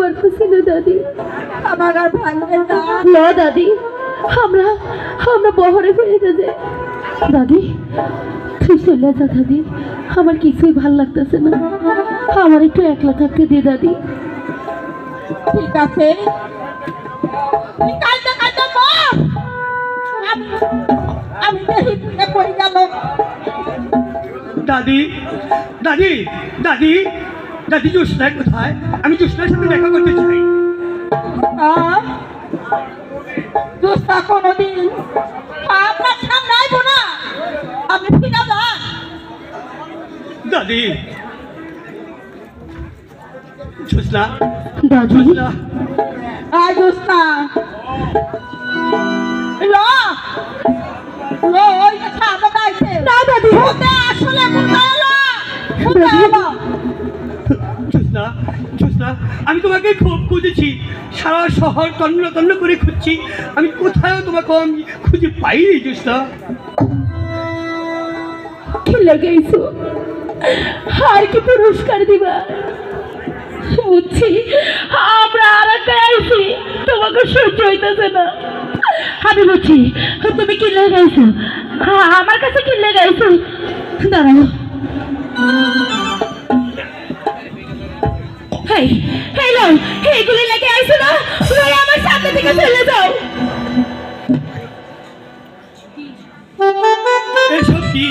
পারতেছি না দাদি, আমার আর ভাঙবে না। না দাদি, আমরা আমরা বহরে ফিরে যাই। দাদি তুই চলে যা দাদি, আমার কিছুই ভাল লাগতেছে না, আমার একটু একলা থাকতে দে দাদি। ঠিক আছে, কাঁদতে কাঁদতে মর। আমি দেখি পড়ে গেল। দাদি দাদি দাদি দাদি জ্যোৎস্না কোথায়? আমি জ্যোৎস্নার সাথে দেখা করতে চাই। জ্যোৎস্না কোনোদিন আপনার সামনে আইব না, আপনি ফিরে যান। দাদি জ্যোৎস্না, দাদি জ্যোৎস্না, জ্যোৎস্না ওই সামনে গাইছে। না দাদি, আসলে জ্যোৎস্না, জ্যোৎস্না, আমি তোমাকে খুব খুঁজেছি, সারা শহর তন্ন তন্ন করে খুঁজছি, আমি কোথাও তোমাকে আমি খুঁজে পাইনি। জ্যোৎস্না কি লাগাইছো? আর কি পুরস্কার দিবা? বুঝছি আমরা আর একটা আইছি, তোমাকে সহ্য হইতেছে না। আমি বুঝছি তুমি কি লাগাইছো, আমার কাছে কি লাগাইছো। দাঁড়াও, এইগুলি লেগে আইছো না, আমার সামনে থেকে চলে যাও। এসব কি?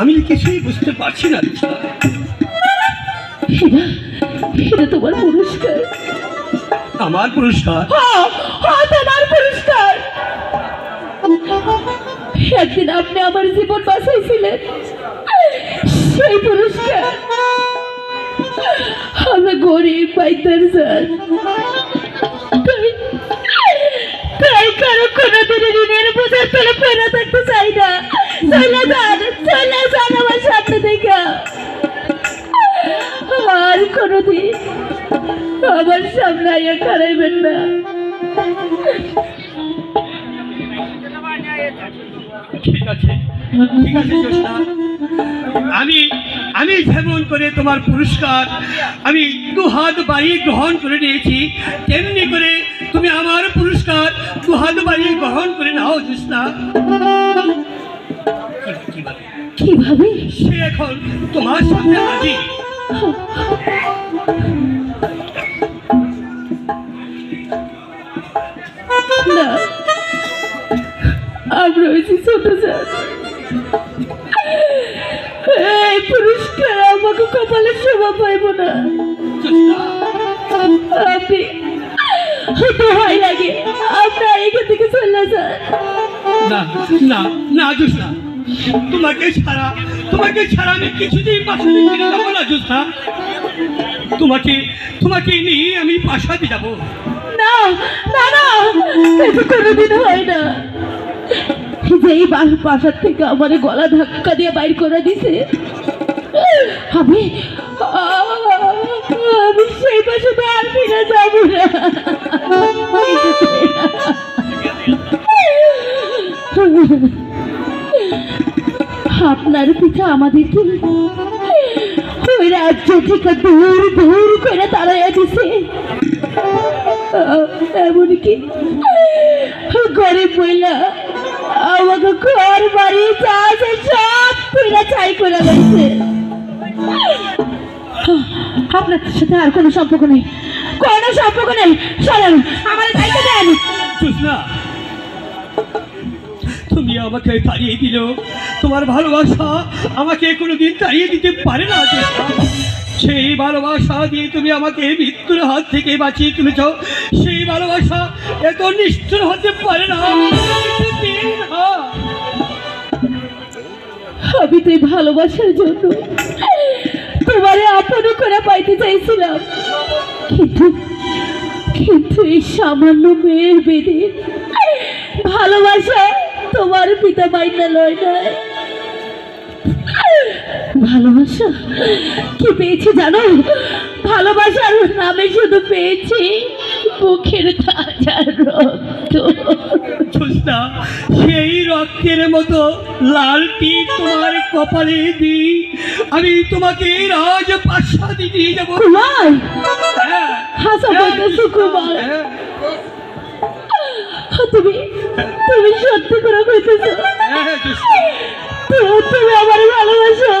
আমি কিছুই বুঝতে পারছি না। এটা তোমার পুরস্কার। আমার পুরস্কার? তোমার পুরস্কার। একদিন আপনি আমার জীবন বাঁচাইছিলেন, সেই পুরস্কার। আমরা গরিব পাইতার যান, তাই কারো কোনোদিন ঋণের বোঝার তলে ফেরা থাকতে চাই না। চলে যান, চলে যান আমার সামনে থেকে। আর কোনোদিন আমার সামনে আইয়া খারাইবেন না। ঠিক আছে, ঠিক আছে জ্যোৎস্না, আমি যেমন করে তোমার পুরস্কার আমি দুহাত বাড়িয়ে গ্রহণ করে নিয়েছি, তেমনি করে তুমি আমার পুরস্কার দুহাত বাড়িয়ে গ্রহণ করে নাও। জ্যোৎস্না কিভাবে? সে এখন তোমার সামনে হাজির। না, আমরা হয়েছি ছোট জাত, এই পুরস্কার আমাকে কপালে শোভা পাইব না। আপনি ভয় লাগে, আপনার এখান থেকে চলে যান। না না না জ্যোৎস্না, তোমাকে ছাড়া আমি কিছুতেই প্রাসাদে ফিরে যাবো না। জ্যোৎস্না, তোমাকে নিয়ে আমি প্রাসাদে যাবো। না না না, এটা কোনোদিন হয় না। যেই প্রাসাদ থেকে আমার গলা ধাক্কা দিয়ে বাইর করে দিছে, আমি সেই প্রাসাদে আর ফিরে যাবো না। আপনার পিতা আমাদেরকে ওই রাজ্য থেকে দূর দূর করে তাড়াইয়া দিছে। এমনকি গরিব মহিলা আমাকে ঘর বাড়ি যা আছে সব পুরা ছাই করে গেছে। আপনার সাথে আর কোনো সম্পর্ক নেই, কোনো সম্পর্ক নেই। চলেন, আমার দায়িত্ব দেন। জ্যোৎস্না, তুমি আমাকে তাড়িয়ে দিল, তোমার ভালোবাসা আমাকে কোনোদিন তাড়িয়ে দিতে পারে না। সেই ভালোবাসা দিয়ে তুমি আমাকে মৃত্যুর হাত থেকে বাঁচিয়ে তুলেছ, সেই ভালোবাসা এত নিষ্ঠুর হতে পারে না। আমি তুই ভালোবাসার জন্য তোমারে আপন করে পাইতে চাইছিলাম, কিন্তু এই সামান্য মেয়ের বেদির ভালোবাসা তোমার পিতা মাইনা লয় নাই। ভালোবাসা কি পেয়েছি জানো? ভালোবাসার নামে শুধু পেয়েছি মুখের তাজা রক্ত। জ্যোৎস্না, সেই রক্তের মতো লালটি তোমার কপালে দিই, আমি তোমাকে রাজপ্রাসাদে নিয়ে যাবো। কইতেছো কুমার? হ্যাঁ, তুমি তুমি সত্যি করে কইতেছো? হ্যাঁ, জোসনা। তুমি আমার ভালোবাসো,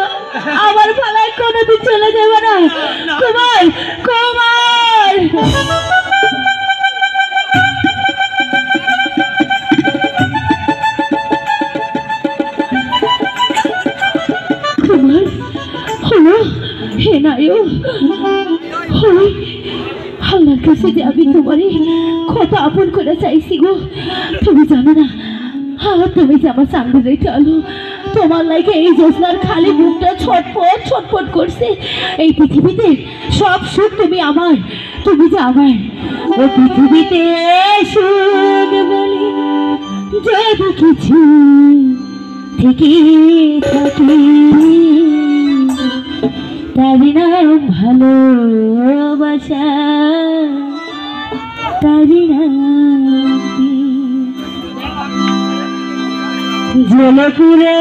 আমার ভালায় কোনোদিন চলে যাবে না কুমার, কুমার। কুমার হলো হে নায়ু, হলো আল্লাহর কাছে যে আমি তোমারই কত আপন করে চাইছি গো, তুমি জানো না। তুমি যে আমার সামনে চলো, তোমার লাগে এই জ্যোৎস্নার খালি মুখটা ছটফট ছটফট করছে। এই পৃথিবীতে সব সুখ তুমি আমার, তুমি যে আমার। ও পৃথিবীতে সুখ বলে যদি কিছু থেকে থাকি, তারি নাম ভালোবাসা, তারি নাম জলপুরে